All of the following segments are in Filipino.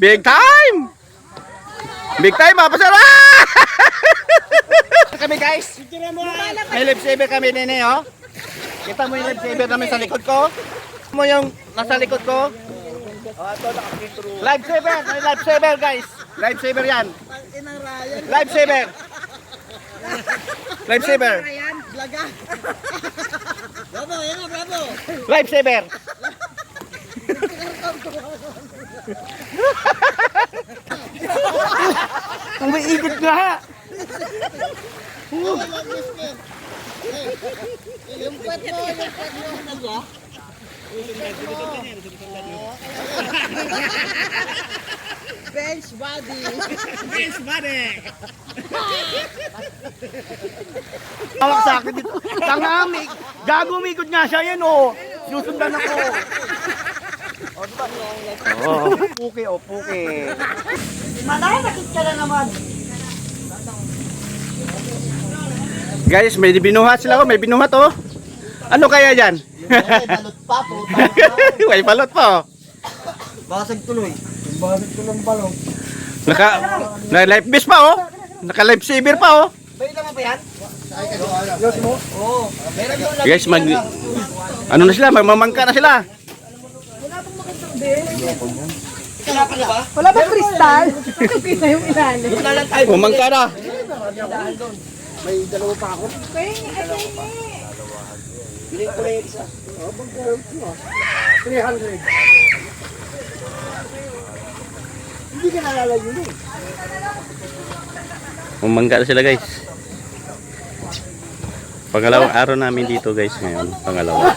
Big time! Big time, mapasara! Kami guys, may lifesaver kami nene, oh. Kita mo yung lifesaver namin sa likod ko? Kita mo yung nasa likod ko? Lifesaver, may lifesaver guys. Lifesaver yan. Lifesaver. Lifesaver. Bravo, yan na, bravo. Lifesaver. Ang may ikot nga. Yung kwet mo. Bench body. Yes, buddy. Hawak sa akin dito. Tangamik. Gago umikot nga siya yan, oh. Susundan ako. Oh, puke, oh, puke. Mananakit ka na naman. Guys, may binuhat sila, oh. May binuhat, oh. Ano kaya yan? Balot pa po. May balot pa, oh. Basag tuloy. Basag tuloy ng balot. Life vest pa, oh. Naka life saver pa, oh. Bay lang ba yan? Ayos mo? Oo. Meron yung lagi. Guys, ano na sila, mamangka na sila. Wala ba kristal? Kita yung ilalim. Mamangka na. May dalawa pa ako. Bili ko na yung isa. 300. Hindi ka nalalayo na eh. Mamangka na sila, guys. Pangalawang araw namin dito, guys, ngayon. Pangalawa.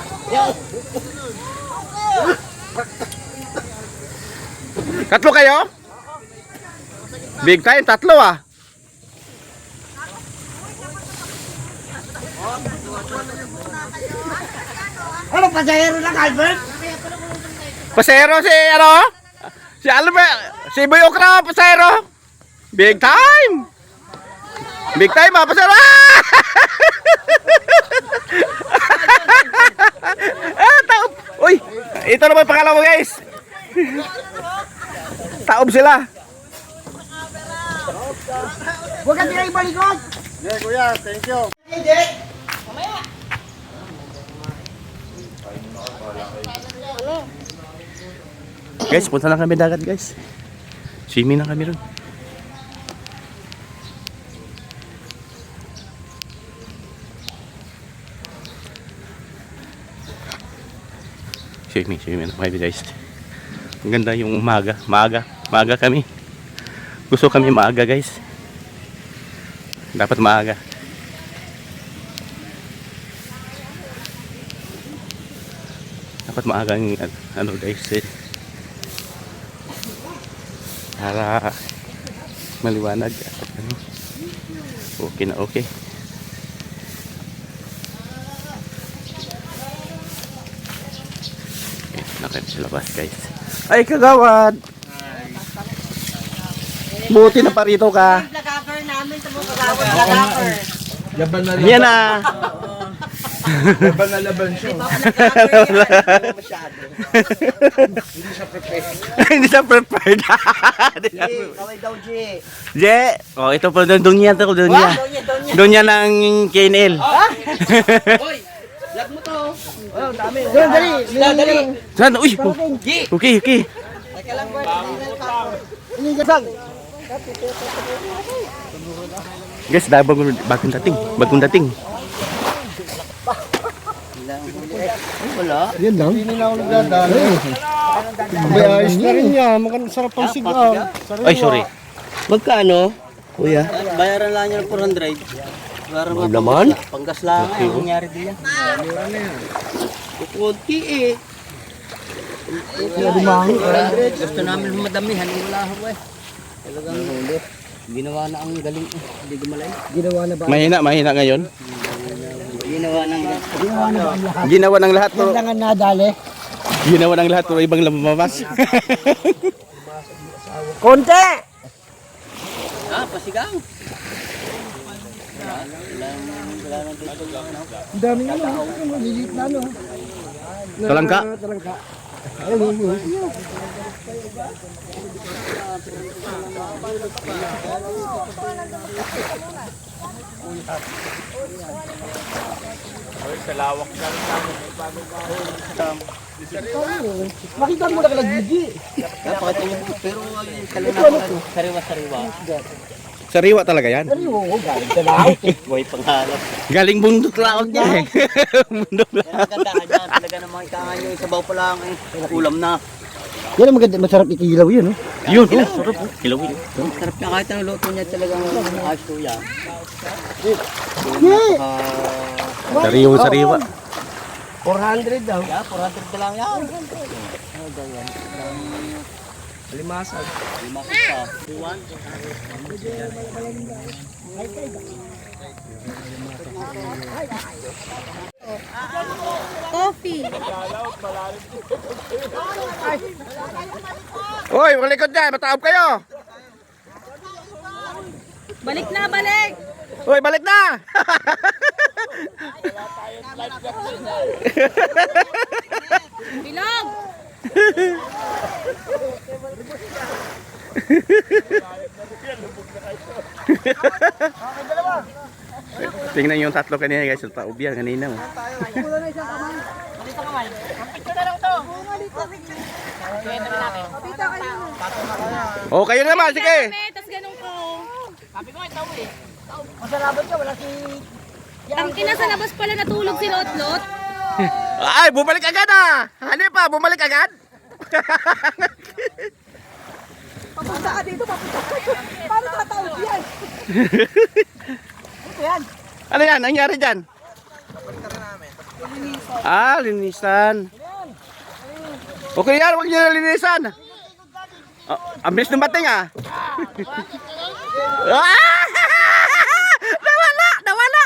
Tatlo kayo? Big time, tatlo ah. Ano, pasahero lang, Albert? Pasero si ano? Si Albert, si Boy Okra, pasero. Big time. Big time ah, pasero. Taob. Uy, ito naman pangalawa, guys. Taob sila. Huwag ka tinay balikot! Yeah, kuya, thank you. Hindi! Guys, punta na kami dagat, guys. Swimming na kami ron. Swimming na kami, guys. Ang ganda yung umaga. Maaga kami. Gusto kami maaga, guys. Dapat maaga. Dapat maaga ang ano, guys, para maliwanag at ano, okay na okay. Nakita sa labas, guys. Ay, kagawad! Buti na parito ka. Plakaper namin sa mga kagawad plakaper. Laban na Yan na. laban na laban siya. Masyado. Hindi siya prepared. Hindi siya prepared. Kaway daw, G. Je, oh, ito po doon niya to, doon niya. Doon niya ng KNL. Hoy, lag mo to. Oh, dami. Dali. Saan? Uy. Okay. Teka lang, Bert. Guys, bagong dating. Wala. Yan lang. Hindi na ako nagdadala. May ayos na rin niya. Magandang sarap ang sigaw. Ay, sorry. Magkano? Kuya? Bayaran lang niya ng 400. Para naman? Panggas lang ang nangyari din yan. Kukunti eh. Gusto namin madamihan. Wala ako eh. Talagang ginawa na ang galing eh. Hindi gumalay. Ginawa na ba? Mahina ngayon. Ginawa ng Ginawa ng lahat pero Kailangan nadali. ginawa ng lahat pero ibang lumabas. Konti! Pasigang. Ang dami nga no. Maliliit na no. Talangka. Talangka. Makita mo na kalagigi. Napakita niyo po, pero kalinaw sariwa-sariwa. Sariwa talaga yan. Oo, galing sa laot. Buhay panghalap. Galing bundok laot niya eh. Bundok laot. Yan ang gandahan yan. Talaga namang ikangan nyo. Sabaw pa lang eh. Ulam na. Yan ang maganda, masarap ikilaw yun. Yun, oh, sarap oh. Kilawin. Sarap niya kahit ang luto niya talagang ayos to yan. Sariwa. 400 daw. Yeah, 400 na lang yan. Limasan. Limakot pa. Iwan. Coffee. Hoy, malikot dyan. Mataob kayo. Balik na, balik! Hoy, balik na. Bilog! Tingnan yung tatlo kanina guys. Yung taob yan kanina. Oh. Oh, kayo naman. Sige. Tapos ganun ko. Masalabat ka, wala si... Ang ina sa labas pala natulog si Lotlot. Ay, bumalik agad ah. Ano pa, bumalik agad? Papunta ka dito, papunta ka. Paano tatawag yan? Ano yan? Ang nangyari dyan? Ah, linisan. Okay yan, huwag nyo na linisan. Oh, ang bilis ng bating ah. Ah! Nawala! Nawala!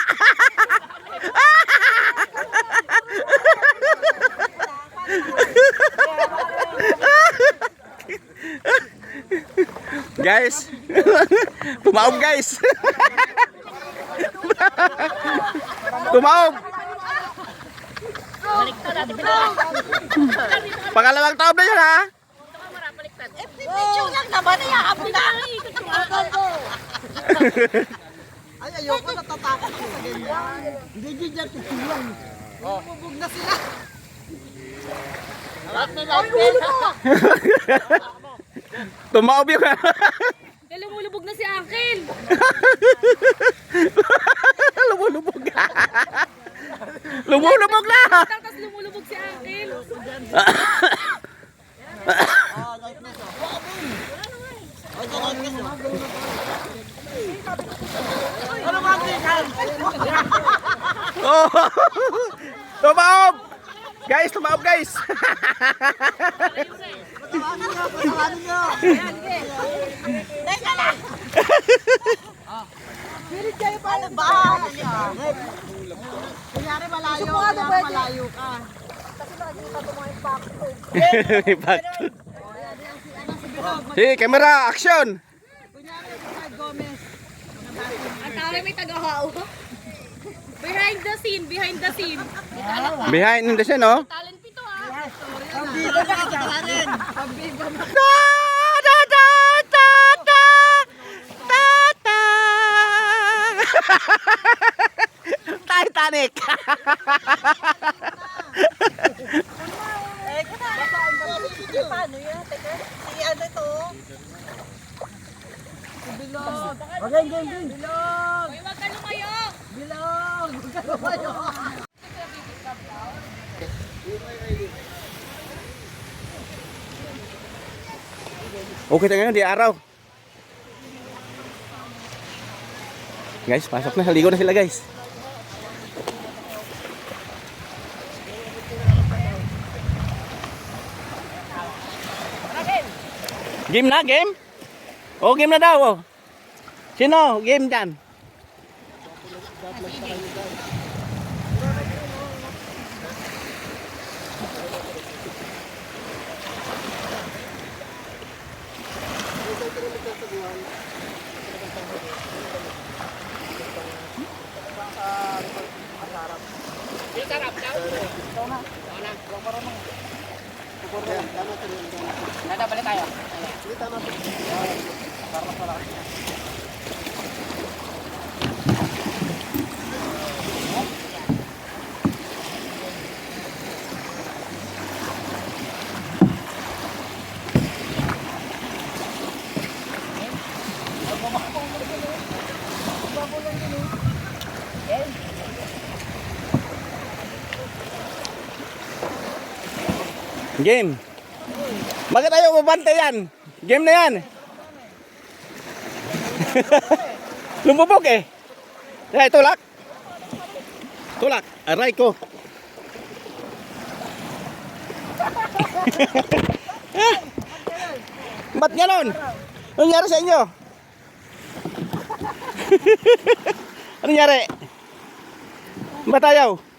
Guys, tumaob guys. Tumaob. Pangalawang taob na yan ha. Picture lang naman, iaabot na ang ikot ng ako. Ay, ayoko natatakot ko sa ganyan. Hindi dyan titilang. Bubog na sila. Tumaob yung Lumulubog na si Uncle. lumulubog. Lumulubog na. Tapos lumulubog si Uncle. Oh! Tumaob! Guys, tumaob guys! Teka lang. Pilit kayo pa ng kunyari malayo, malayo ka. Kasi nakikita ko mga impacto. May bato. Sige, camera, action! Ang tao may tagahaw. Behind the scene, behind the scene. Behind the scene, no? Talent pito ah. Pambiga na kita rin. Pambiga na. Titanic! Paano yan? Teka, si ano to? Bilog. Okay, game. Bilog. Uy, wag ka lumayo. Bilog. Huwag ka lumayo. Okay na ngayon, di araw. Guys, pasok na. Haligo na sila guys. Game na, game? Oh, game na daw. Oh. Sino? Game dyan. Nada, balik tayo. Game. Bakit ayaw mabante yan? Game na yan. Lumubog eh. Ay, tulak. Tulak. Aray ko. Ba't ganon? Anong nangyari sa inyo? Anong nangyari? Ba't ayaw?